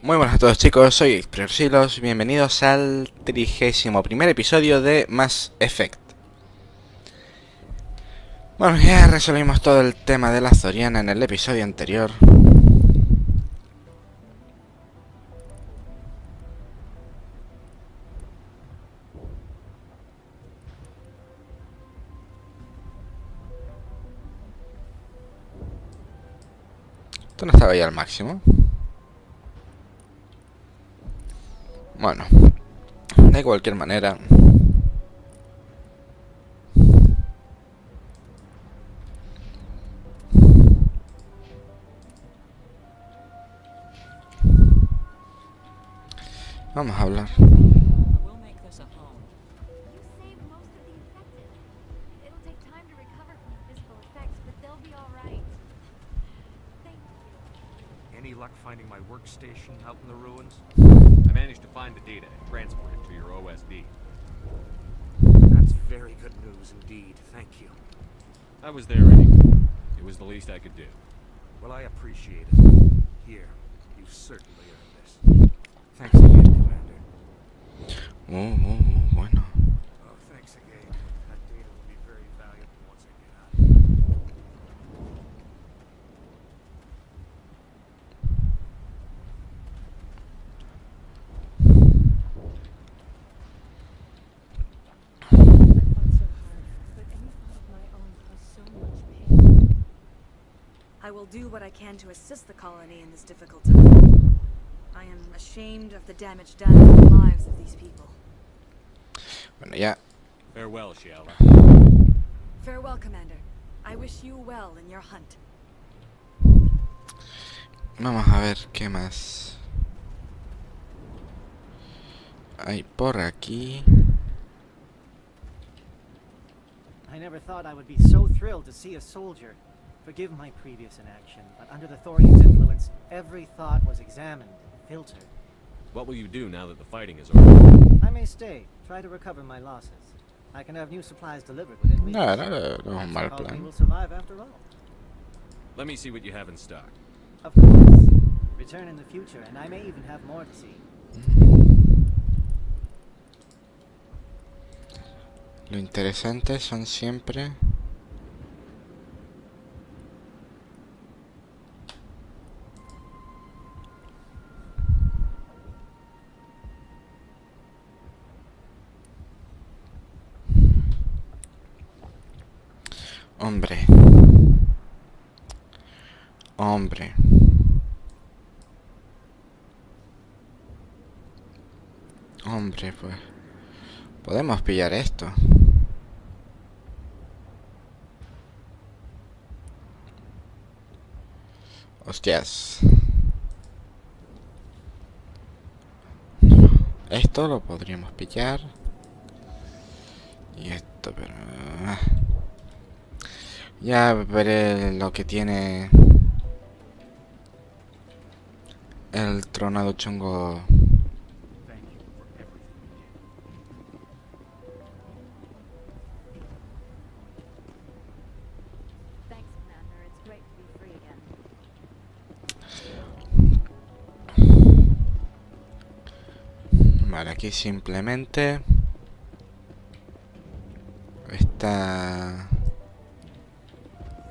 Muy buenas a todos chicos, soy Ep31, bienvenidos al 31º episodio de Mass Effect. Bueno, ya resolvimos todo el tema de la Zoriana en el episodio anterior. Esto no estaba ya al máximo. Bueno, de cualquier manera, vamos a hablar. Any luck finding my workstation out in the ruins? I managed to find the data and transport it to your OSD. That's very good news indeed, thank you. I was there anyway. It was the least I could do. Well, I appreciate it. Here, you've certainly earned this. Thanks again, Commander. Bueno. Oh, thanks again. That data will be very valuable once I get out. I will do what I can to assist the colony in this difficult time. I am ashamed of the damage done to the lives of these people. Bueno, ya. Farewell, Sheppard. Farewell, Commander. I wish you well in your hunt. Vamos a ver qué más hay por aquí. I never thought I would be so thrilled to see a soldier. Forgive my previous inaction, but under the Thorian's influence, every thought was examined and filtered. What will you do now that the fighting is over? I may stay, try to recover my losses. I can have new supplies delivered within weeks. No es un mal Perhaps the colony plan. will survive after all. Let me see what you have in stock. Of course. Return in the future, and I may even have more to see. Lo interesante son siempre hombre, pues podemos pillar esto. Hostias. Esto lo podríamos pillar. Y esto, pero ya veré lo que tiene el tronado chungo. Thank you for everything you did. Thanks, Commander. It's great to be free again. Vale, aquí simplemente está.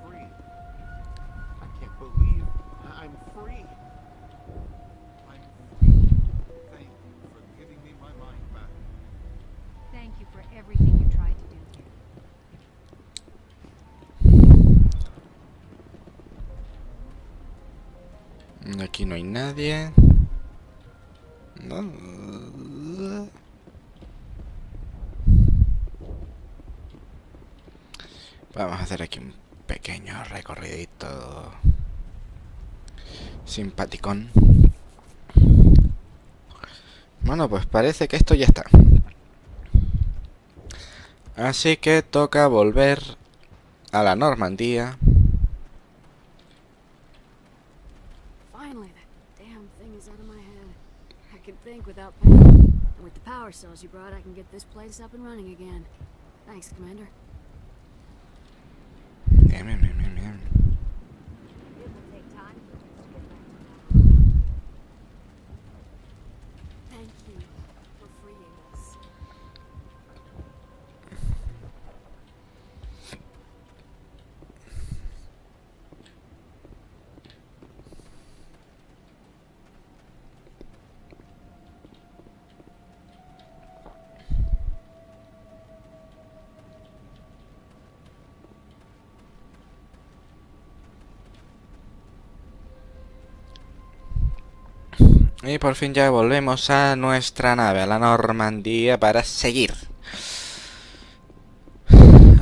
Free. I can't believe I'm free. I'm free. Thank you for giving me my mind back. Thank you for everything you tried to do here. Aquí no hay nadie. No. Vamos a hacer aquí un pequeño recorridito simpaticón. Bueno, pues parece que esto ya está. Así que toca volver a la Normandía. Finally, that damn thing is out of my head. I can think without pain. And with the power cells you brought, I can get this place up and running again. Thanks, Commander. Bien. It will take time for things to get back to normal. Y por fin ya volvemos a nuestra nave, a la Normandía, para seguir.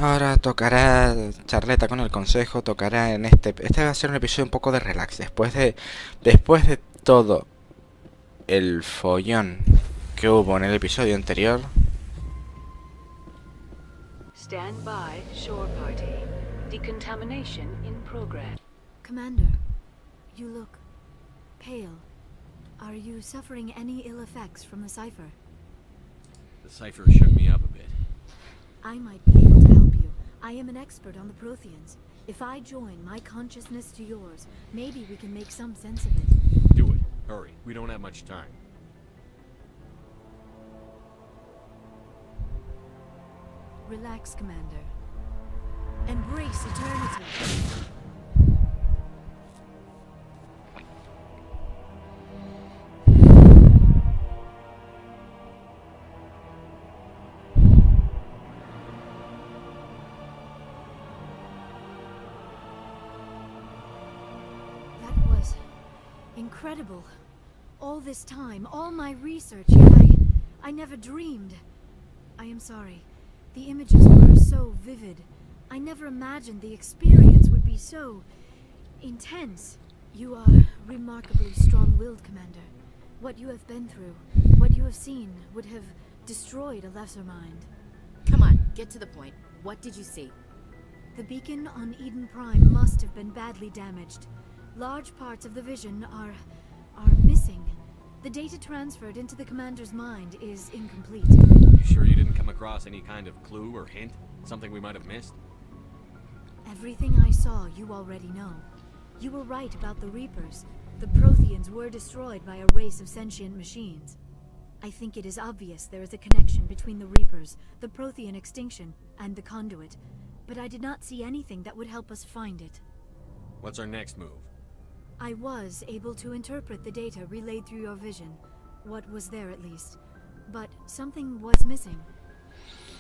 Ahora tocará charleta con el consejo, tocará en este va a ser un episodio un poco de relax, después de todo el follón que hubo en el episodio anterior. Stand by, shore party. Decontamination in progress. Commander, you look pale. Are you suffering any ill effects from the cipher? The cipher shook me up a bit. I might be able to help you. I am an expert on the Protheans. If I join my consciousness to yours, maybe we can make some sense of it. Do it. Hurry. We don't have much time. Relax, Commander. Embrace eternity. That was incredible. All this time, all my research, yet I never dreamed. I am sorry. The images were so vivid. I never imagined the experience would be so intense. You are remarkably strong-willed, Commander. What you have been through, what you have seen, would have destroyed a lesser mind. Come on, get to the point. What did you see? The beacon on Eden Prime must have been badly damaged. Large parts of the vision are missing. The data transferred into the commander's mind is incomplete. You sure you didn't come across any kind of clue or hint? Something we might have missed? Everything I saw, you already know. You were right about the Reapers. The Protheans were destroyed by a race of sentient machines. I think it is obvious there is a connection between the Reapers, the Prothean extinction, and the Conduit. But I did not see anything that would help us find it. What's our next move? I was able to interpret the data relayed through your vision. What was there, at least. But something was missing.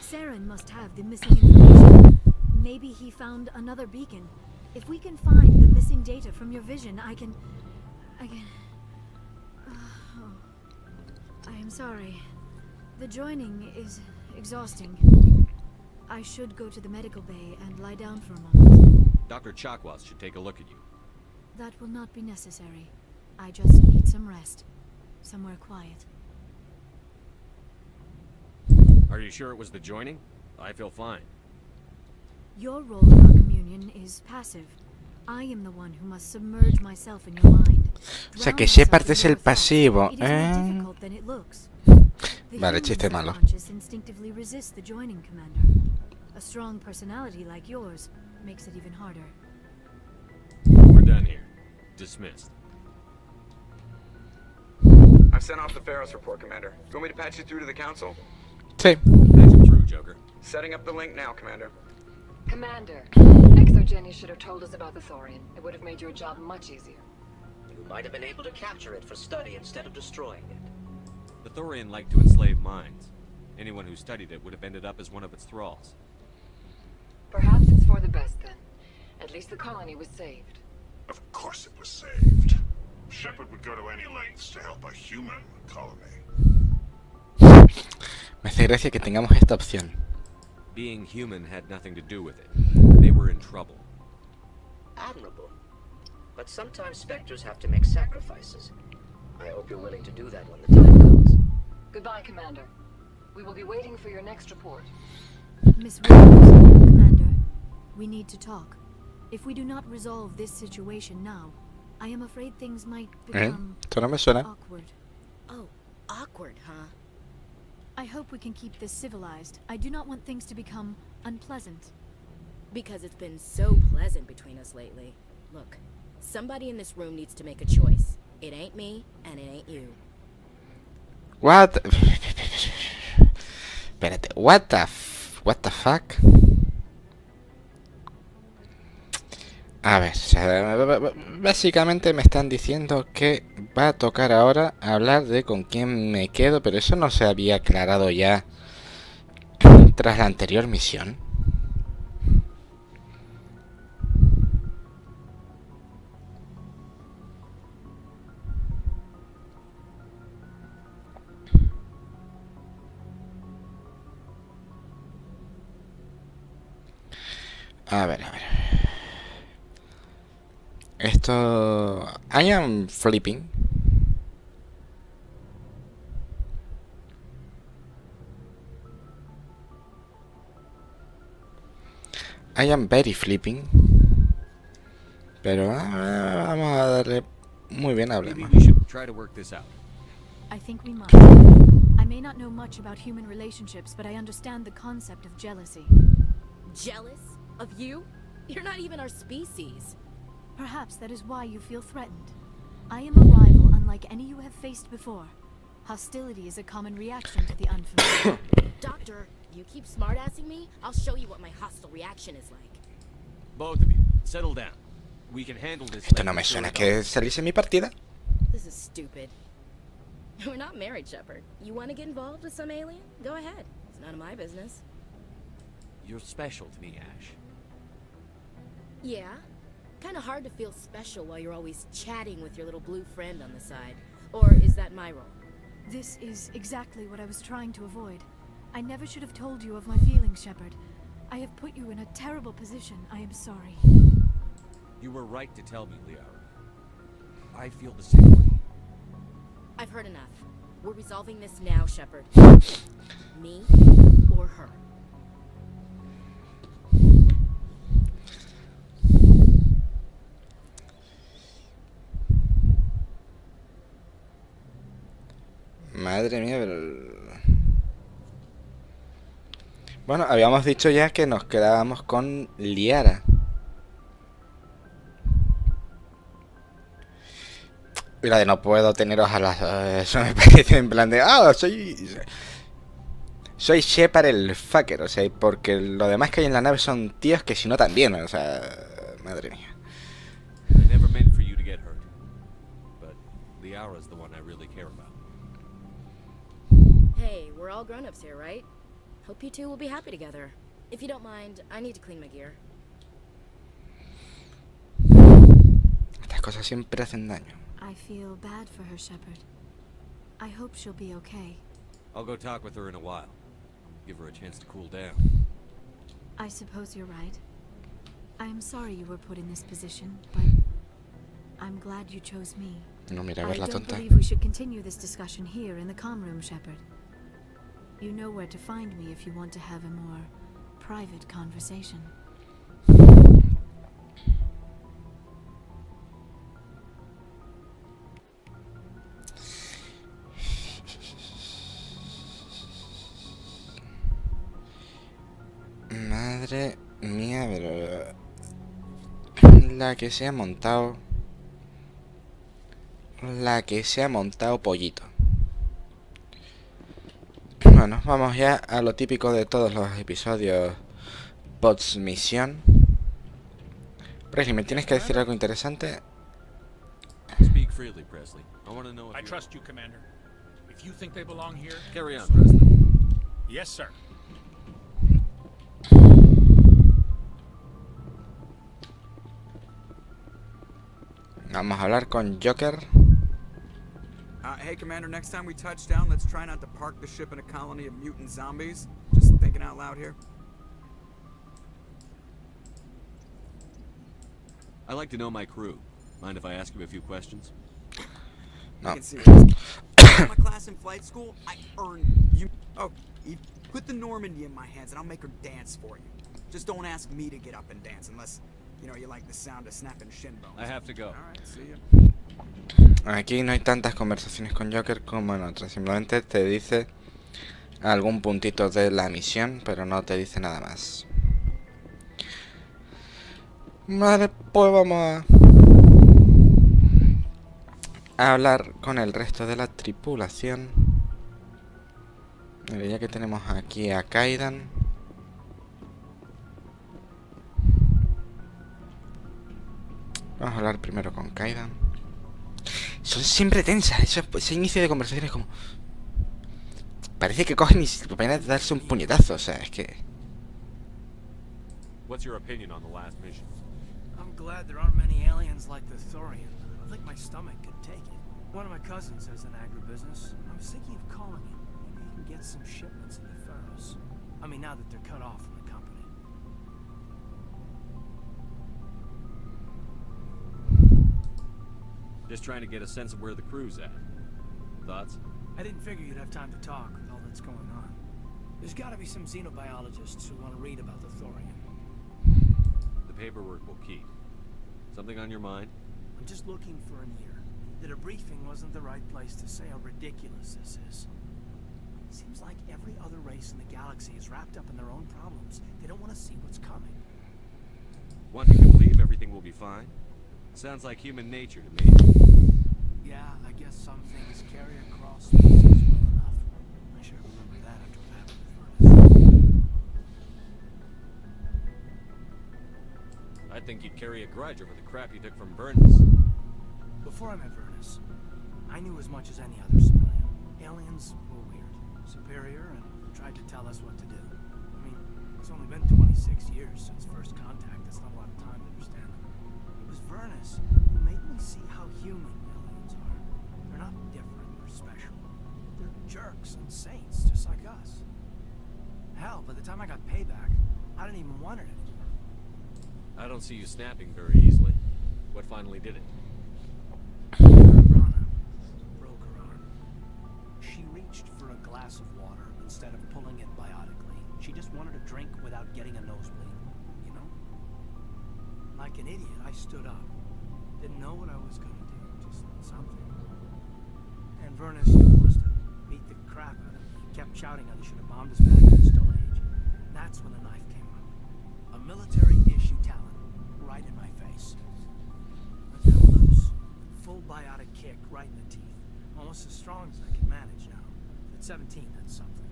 Saren must have the missing information. Maybe he found another beacon. If we can find the missing data from your vision, I can... Oh. I am sorry. The joining is exhausting. I should go to the medical bay and lie down for a moment. Dr. Chakwas should take a look at you. That will not be necessary. I just need some rest. Somewhere quiet. Are you sure it was the joining? I feel fine. Your role in our communion is passive. I am the one who must submerge myself in your mind. O sea que Sheppard es el pasivo, ¿eh? Vale, chiste malo. Instinctively resist the joining, Commander. A strong personality like yours makes it even harder. We're done here. Dismissed. I've sent off the Pharaoh's report, Commander. You want me to patch you through to the Council? Sí. Patch him through, Joker. Setting up the link now, Commander. Commander, Exogeny should have told us about the Thorian. It would have made your job much easier. You might have been able to capture it for study instead of destroying it. The Thorian liked to enslave minds. Anyone who studied it would have ended up as one of its thralls. Perhaps it's for the best then. At least the colony was saved. Of course it was saved. Sheppard would go to any lengths to help a human colony. Me hace gracia que tengamos esta opción. Being human had nothing to do with it. They were in trouble. Admirable. But sometimes Spectres have to make sacrifices. I hope you're willing to do that when the time comes. Goodbye, Commander. We will be waiting for your next report. Miss Williams, Commander, we need to talk. If we do not resolve this situation now, I am afraid things might become Esto no me suena. awkward. Oh, awkward, huh? I hope we can keep this civilized. I do not want things to become unpleasant. Because it's been so pleasant between us lately. Look, somebody in this room needs to make a choice. It ain't me, and it ain't you. What? Espérate, what the fuck? A ver, básicamente me están diciendo que va a tocar ahora hablar de con quién me quedo, pero eso no se había aclarado ya tras la anterior misión. A ver, a ver. Esto... I am flipping. I am very flipping. Pero vamos a darle... Muy bien, Maybe hablemos. we should try to work this out. I think we must. I may not know much about human relationships, but I understand the concept of jealousy. Jealous? Of you? You're not even our species. Perhaps that is why you feel threatened. I am a rival unlike any you have faced before. Hostility is a common reaction to the unfamiliar. Doctor, you keep smartassing me, I'll show you what my hostile reaction is like. Both of you, settle down. We can handle this. Esto no me suena que saliese mi partida. This is stupid. We're not married, Sheppard. You want to get involved with some alien? Go ahead. It's none of my business. You're special to me, Ash. Yeah? Kind of hard to feel special while you're always chatting with your little blue friend on the side. Or is that my role? This is exactly what I was trying to avoid. I never should have told you of my feelings, Sheppard. I have put you in a terrible position. I am sorry. You were right to tell me, Liara. I feel the same way. I've heard enough. We're resolving this now, Sheppard. Me or her. Madre mía, pero... Bueno, habíamos dicho ya que nos quedábamos con Liara. Y la de no puedo teneros a las... eso me parece en plan de... ¡Ah! Soy Sheppard el fucker, o sea, porque lo demás que hay en la nave son tíos que si no también, o sea... Madre mía. I never meant for you to get hurt. But Liara's the one I really care about. Hey, we're all grown-ups here, right? Hope you two will be happy together. If you don't mind, I need to clean my gear. Estas cosas siempre hacen daño. I feel bad for her, Sheppard. I hope she'll be okay. I'll go talk with her in a while. Give her a chance to cool down. I suppose you're right. I am sorry you were put in this position, but I'm glad you chose me. No, mira, a I ver la don't tonta. believe we should continue this discussion here in the comm room, Sheppard. You know where to find me if you want to have a more private conversation. Madre mía, pero... La que se ha montado... La que se ha montado pollito. Bueno, vamos ya a lo típico de todos los episodios post misión. Presley, ¿me tienes que decir algo interesante? Speak freely, Presley. I want to know if I you... trust you, Commander. If you think they belong here... Carry on, Presley. Yes, sir. Vamos a hablar con Joker. Hey, Commander, next time we touch down, let's try not to park the ship in a colony of mutant zombies. Just thinking out loud here. I like to know my crew. Mind if I ask you a few questions? No. My class in flight school, I earned you. Oh, you put the Normandy in my hands and I'll make her dance for you. Just don't ask me to get up and dance unless, you know, you like the sound of snapping shin bones. I have to go. Alright, see ya. Aquí no hay tantas conversaciones con Joker como en otras. Simplemente te dice algún puntito de la misión, pero no te dice nada más. Vale, pues vamos a hablar con el resto de la tripulación. Mira, ya que tenemos aquí a Kaidan. Vamos a hablar primero con Kaidan. Son siempre tensas, ese inicio de conversación es como... Parece que cogen y se van a darse un puñetazo, o sea, es que... What's your opinion on the last mission? I'm glad there aren't many aliens like the Thorian. I think my stomach could take it. One of my cousins has an agribusiness. I was thinking of calling him. Maybe he can get some shipments into Faros. I mean, now that they're cut off from the company. Just trying to get a sense of where the crew's at. Thoughts? I didn't figure you'd have time to talk with all that's going on. There's gotta be some xenobiologists who want to read about the thorium. The paperwork will keep. Something on your mind? I'm just looking for an ear. The debriefing wasn't the right place to say how ridiculous this is. Seems like every other race in the galaxy is wrapped up in their own problems. They don't want to see what's coming. Wanting to believe everything will be fine? Sounds like human nature to me. Yeah, I guess some things carry across species well enough. I should remember that after what happened with Vernus. I think you'd carry a grudge over the crap you took from Vernus. Before I met Vernus, I knew as much as any other civilian. Aliens were weird, superior, and tried to tell us what to do. I mean, it's only been 26 years since first contact. That's not a lot of time to understand them. It was Vernus who made me see how human aliens are. They're not different or special. They're jerks and saints, just like us. Hell, by the time I got payback, I didn't even want it anymore. I don't see you snapping very easily. What finally did it? Brana broke her arm. She reached for a glass of water instead of pulling it biotically. She just wanted a drink without getting a nosebleed, you know? Like an idiot, I stood up. Didn't know what I was gonna do, just something. And Vernus must have beat the crap out of me. Kept shouting how they should have bombed us back in the Stone Age. And that's when the knife came out. A military-issue talent, right in my face. I got loose. Full biotic kick right in the teeth. Almost as strong as I can manage now. At 17, that's something.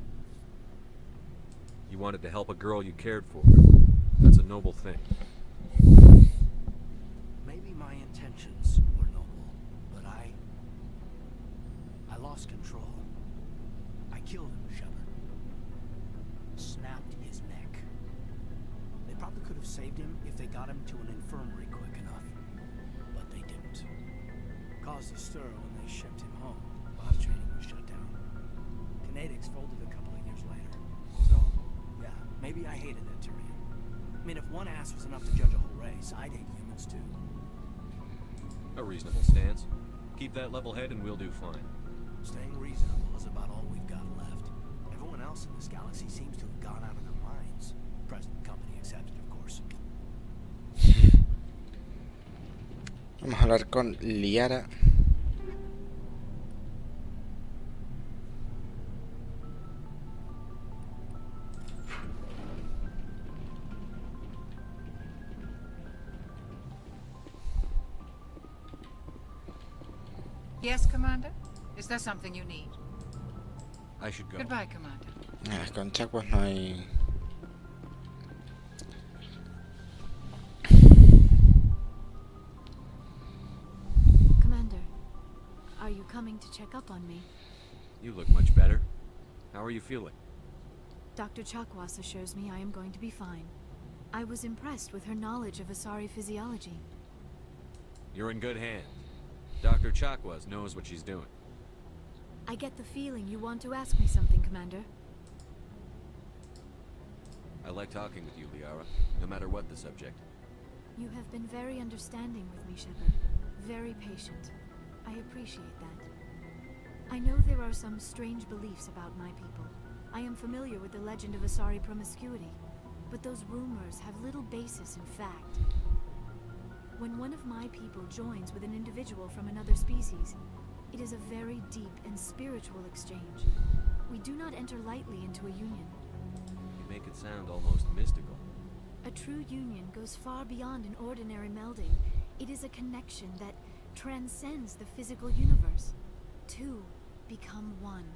You wanted to help a girl you cared for. That's a noble thing. Maybe my intentions were noble, but I lost control. I killed him, Sheppard. Snapped his neck. They probably could have saved him if they got him to an infirmary quick enough, but they didn't. Caused a stir when they shipped him home. Boss training was shut down. Kinetics folded a couple of years later. So, yeah, maybe I hated that Tyrion. I mean, if one ass was enough to judge a whole race, I'd hate humans too. A reasonable stance. Keep that level head and we'll do fine. Staying reasonable is about all we've got left. Everyone else in this galaxy seems to have gone out of their minds. Present company accepted, of course. Vamos a hablar con Liara. Yes, Commander? Is there something you need? I should go. Goodbye, Commander. Con Chakwas no hay... Commander, are you coming to check up on me? You look much better. How are you feeling? Dr. Chakwas assures me I am going to be fine. I was impressed with her knowledge of Asari physiology. You're in good hands. Dr. Chakwas knows what she's doing. I get the feeling you want to ask me something, Commander. I like talking with you, Liara, no matter what the subject. You have been very understanding with me, Sheppard. Very patient. I appreciate that. I know there are some strange beliefs about my people. I am familiar with the legend of Asari promiscuity, but those rumors have little basis in fact. When one of my people joins with an individual from another species, it is a very deep and spiritual exchange. We do not enter lightly into a union. You make it sound almost mystical. A true union goes far beyond an ordinary melding. It is a connection that transcends the physical universe. Two become one.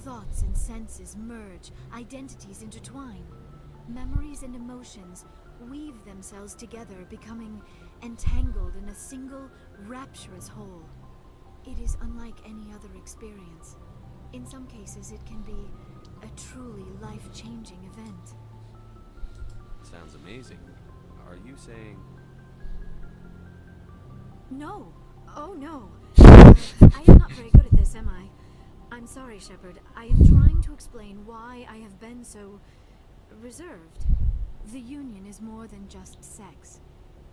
Thoughts and senses merge, identities intertwine. Memories and emotions weave themselves together, becoming entangled in a single, rapturous whole. It is unlike any other experience. In some cases, it can be a truly life-changing event. Sounds amazing. Are you saying... No. Oh, no. I am not very good at this, am I? I'm sorry, Sheppard. I am trying to explain why I have been so... reserved. The union is more than just sex.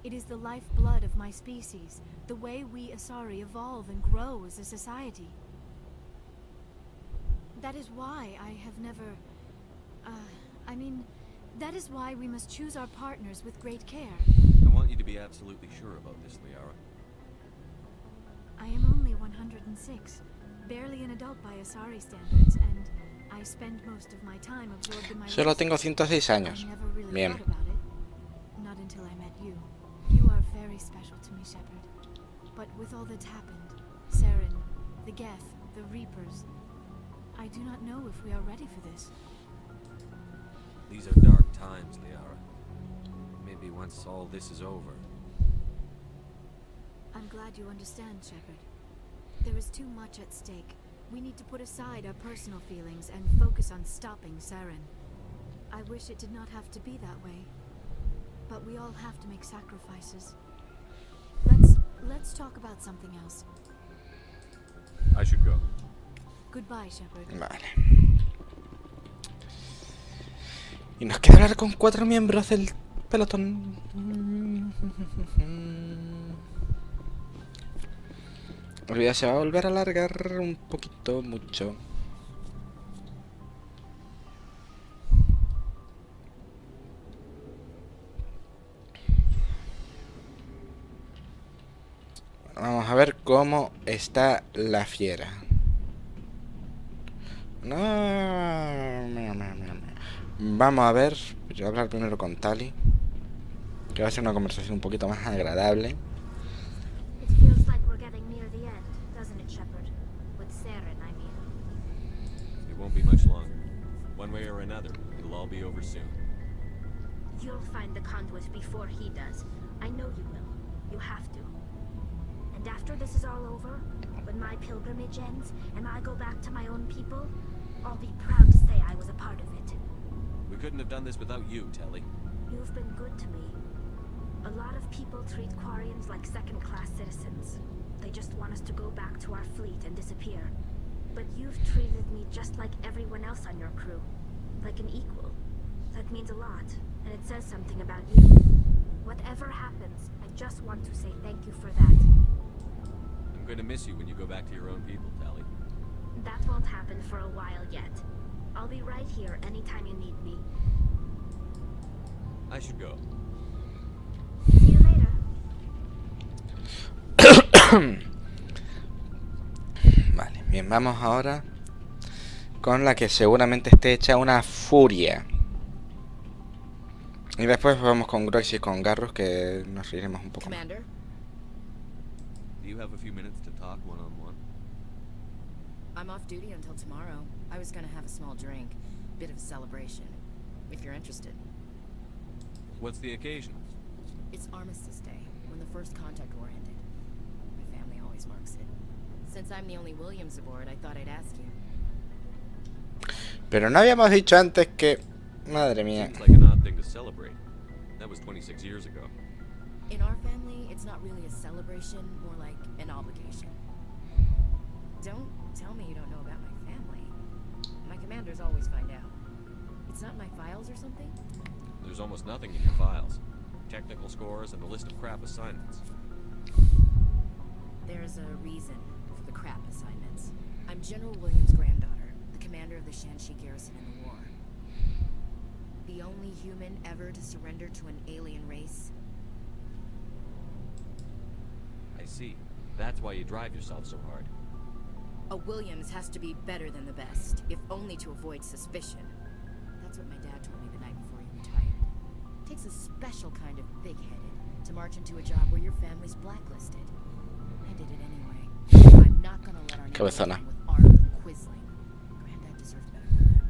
It is the lifeblood of my species, the way we Asari evolve and grow as a society. That is why I have never... that is why we must choose our partners with great care. I want you to be absolutely sure about this, Liara. I am only 106, barely an adult by Asari standards, and I spend most of my time absorbed in my... Solo tengo 106 años. I never really Bien. thought about it. Not until I met you. You are very special to me, Sheppard. But with all that's happened, Saren, the Geth, the Reapers, I do not know if we are ready for this. These are dark times, Liara. Maybe once all this is over. I'm glad you understand, Sheppard. There is too much at stake. We need to put aside our personal feelings and focus on stopping Saren. I wish it did not have to be that way. But we all have to make sacrifices. Let's talk about something else. I should go. Goodbye, Sheppard. Vale. Y nos queda hablar con 4 miembros del pelotón. El video se va a volver a alargar un poquito, mucho. Vamos a ver cómo está la fiera. Vamos a ver. Yo voy a hablar primero con Tali, que va a ser una conversación un poquito más agradable. It feels like we're getting near the end, doesn't it, Sheppard? With Saren, I mean. It won't be much longer. One way or another, it'll all be over soon. You'll find the conduit before he does. I know you will. You have to. And after this is all over, when my pilgrimage ends and I go back to my own people, I'll be proud to say I was a part of it. We couldn't have done this without you, Telly. You've been good to me. A lot of people treat Quarians like second-class citizens. They just want us to go back to our fleet and disappear. But you've treated me just like everyone else on your crew. Like an equal. That means a lot, and it says something about you. Whatever happens, I just want to say thank you for that. I'm going to miss you when you go back to your own people, Telly. That won't happen for a while yet. I'll be right here anytime you need me. I should go. See you later. Vale, bien, vamos ahora con la que seguramente esté hecha una furia. Y después vamos con Grox y con Garrus, que nos iremos un poco más. Do you have a few minutes to talk one-on-one? I'm off duty until tomorrow. I was gonna have a small drink, bit of a celebration, if you're interested. What's the occasion? It's Armistice Day, when the first contact war ended. My family always marks it. Since I'm the only Williams aboard, I thought I'd ask you. Pero no habíamos dicho antes que... Madre mía. Seems like an odd thing to celebrate. That was 26 years ago. In our family, it's not really a celebration, more like an obligation. Don't tell me you don't know about my family. My commanders always find out. It's not in my files or something? There's almost nothing in your files. Technical scores and a list of crap assignments. There's a reason for the crap assignments. I'm General Williams' granddaughter, the commander of the Shanxi garrison in the war. The only human ever to surrender to an alien race. I see. That's why you drive yourself so hard. A Williams has to be better than the best, if only to avoid suspicion. That's what my dad told me the night before he retired. It takes a special kind of big-headed to march into a job where your family's blacklisted. I did it anyway. I'm not gonna let our name Cabezona. with armed and quisling. Granddad deserves better than that.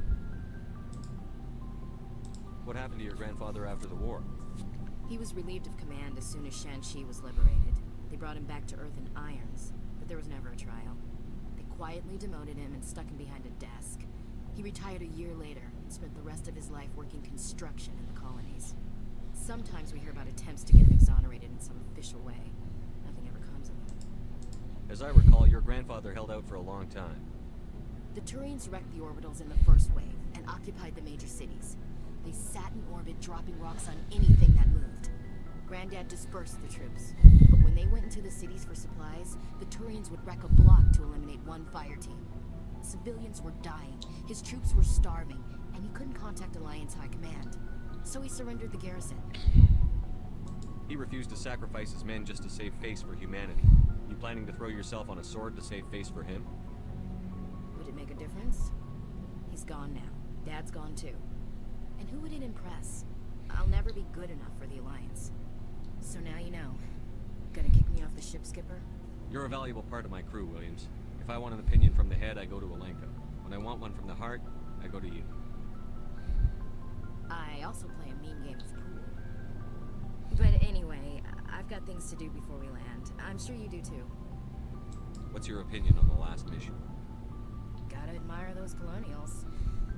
What happened to your grandfather after the war? He was relieved of command as soon as Shanxi was liberated. They brought him back to Earth in irons, but there was never a trial. They quietly demoted him and stuck him behind a desk. He retired a year later and spent the rest of his life working construction in the colonies. Sometimes we hear about attempts to get him exonerated in some official way. Nothing ever comes of it. As I recall, your grandfather held out for a long time. The Turians wrecked the orbitals in the first wave and occupied the major cities. They sat in orbit, dropping rocks on anything that moved. Granddad dispersed the troops. But when they went into the cities for supplies, the Turians would wreck a block to eliminate one fire team. Civilians were dying, his troops were starving, and he couldn't contact Alliance High Command. So he surrendered the garrison. He refused to sacrifice his men just to save face for humanity. You planning to throw yourself on a sword to save face for him? Would it make a difference? He's gone now. Dad's gone too. And who would it impress? I'll never be good enough for the Alliance. So now you know. Gonna kick me off the ship, Skipper? You're a valuable part of my crew, Williams. If I want an opinion from the head, I go to Alenka. When I want one from the heart, I go to you. I also play a mean game of pool. But anyway, I've got things to do before we land. I'm sure you do too. What's your opinion on the last mission? Gotta admire those colonials.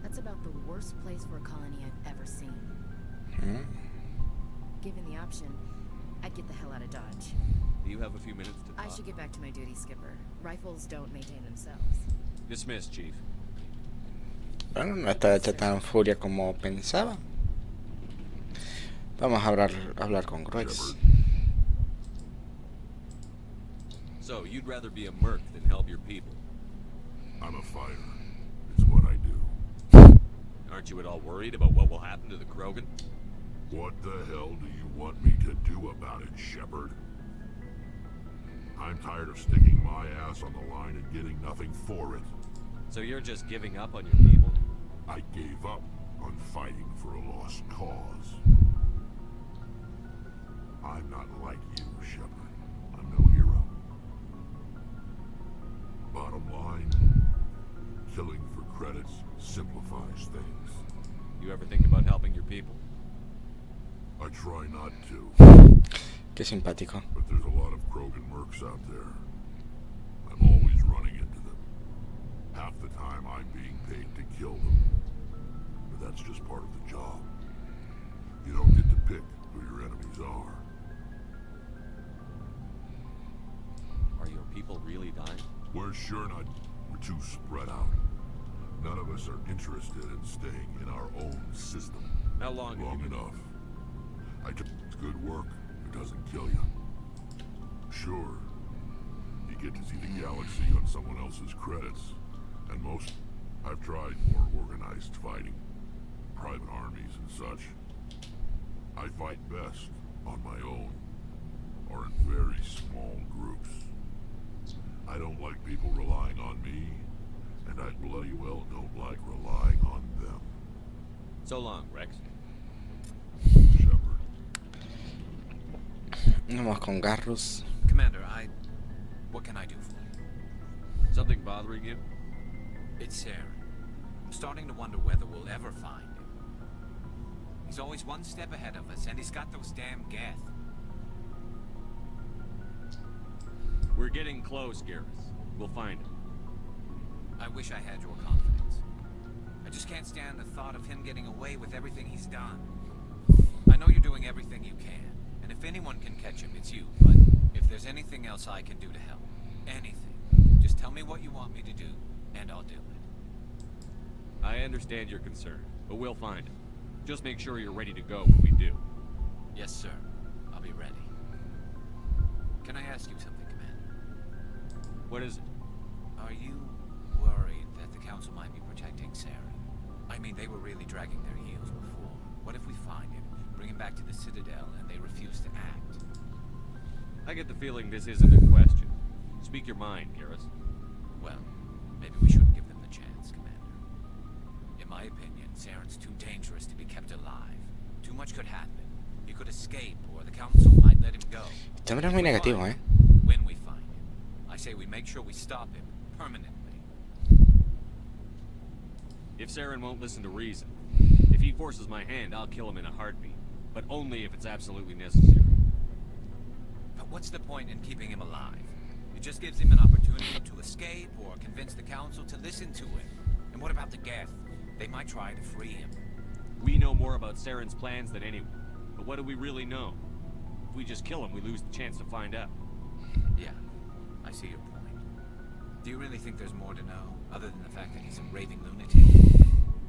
That's about the worst place for a colony I've ever seen. Given the option, I'd get the hell out of Dodge. Do you have a few minutes to talk? I should get back to my duty, Skipper. Rifles don't maintain themselves. Dismissed, Chief. Bueno, no está hecha tan furia como pensaba. Vamos a hablar con Grace. So, you'd rather be a merc than help your people? I'm a fighter. It's what I do. Aren't you at all worried about what will happen to the Krogan? What the hell do you want me to do about it, Sheppard? I'm tired of sticking my ass on the line and getting nothing for it. So you're just giving up on your people? I gave up on fighting for a lost cause. I'm not like you, Sheppard. I'm no hero. Bottom line, killing for credits simplifies things. You ever think about helping your people? I try not to. Qué simpático. But there's a lot of Krogan mercs out there. I'm always running into them. Half the time I'm being paid to kill them. But that's just part of the job. You don't get to pick who your enemies are. Are your people really dying? We're sure not. We're too spread out. None of us are interested in staying in our own system. How long? Long enough. It's good work. It doesn't kill you. Sure, you get to see the galaxy on someone else's credits. And I've tried more organized fighting. Private armies and such. I fight best on my own. Or in very small groups. I don't like people relying on me. And I bloody well don't like relying on them. So long, Rex. Vamos con Garrus. Commander, what can I do for you? Something bothering you? It's Saren. I'm starting to wonder whether we'll ever find him. He's always one step ahead of us, and he's got those damn Geth. We're getting close, Garrus. We'll find him. I wish I had your confidence. I just can't stand the thought of him getting away with everything he's done. I know you're doing everything you can. And if anyone can catch him, it's you. But if there's anything else I can do to help, anything, just tell me what you want me to do, and I'll do it. I understand your concern, but we'll find him. Just make sure you're ready to go when we do. Yes, sir. I'll be ready. Can I ask you something, Commander? What is it? Are you worried that the Council might be protecting Saren? I mean, they were really dragging their heels before. What if we find him, bring him back to the Citadel, and they refuse to act? I get the feeling this isn't a question. Speak your mind, Garrus. Well, maybe we shouldn't give them the chance, Commander. In my opinion, Saren's too dangerous to be kept alive. Too much could happen. He could escape, or the Council might let him go. Este hombre es muy negativo, ¿eh? When we find him, I say we make sure we stop him permanently. If Saren won't listen to reason, if he forces my hand, I'll kill him in a heartbeat. But only if it's absolutely necessary. But what's the point in keeping him alive? It just gives him an opportunity to escape or convince the Council to listen to him. And what about the Geth? They might try to free him. We know more about Saren's plans than anyone. But what do we really know? If we just kill him, we lose the chance to find out. Yeah, I see your point. Do you really think there's more to know, other than the fact that he's a raving lunatic?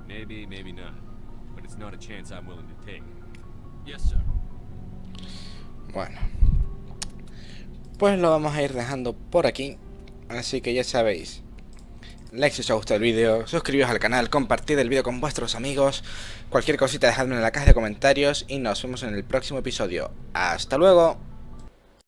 Maybe, maybe not. But it's not a chance I'm willing to take. Yes, sir. Bueno, pues lo vamos a ir dejando por aquí. Así que ya sabéis, like si os ha gustado el vídeo, suscribiros al canal, compartid el vídeo con vuestros amigos, cualquier cosita dejadme en la caja de comentarios y nos vemos en el próximo episodio. ¡Hasta luego!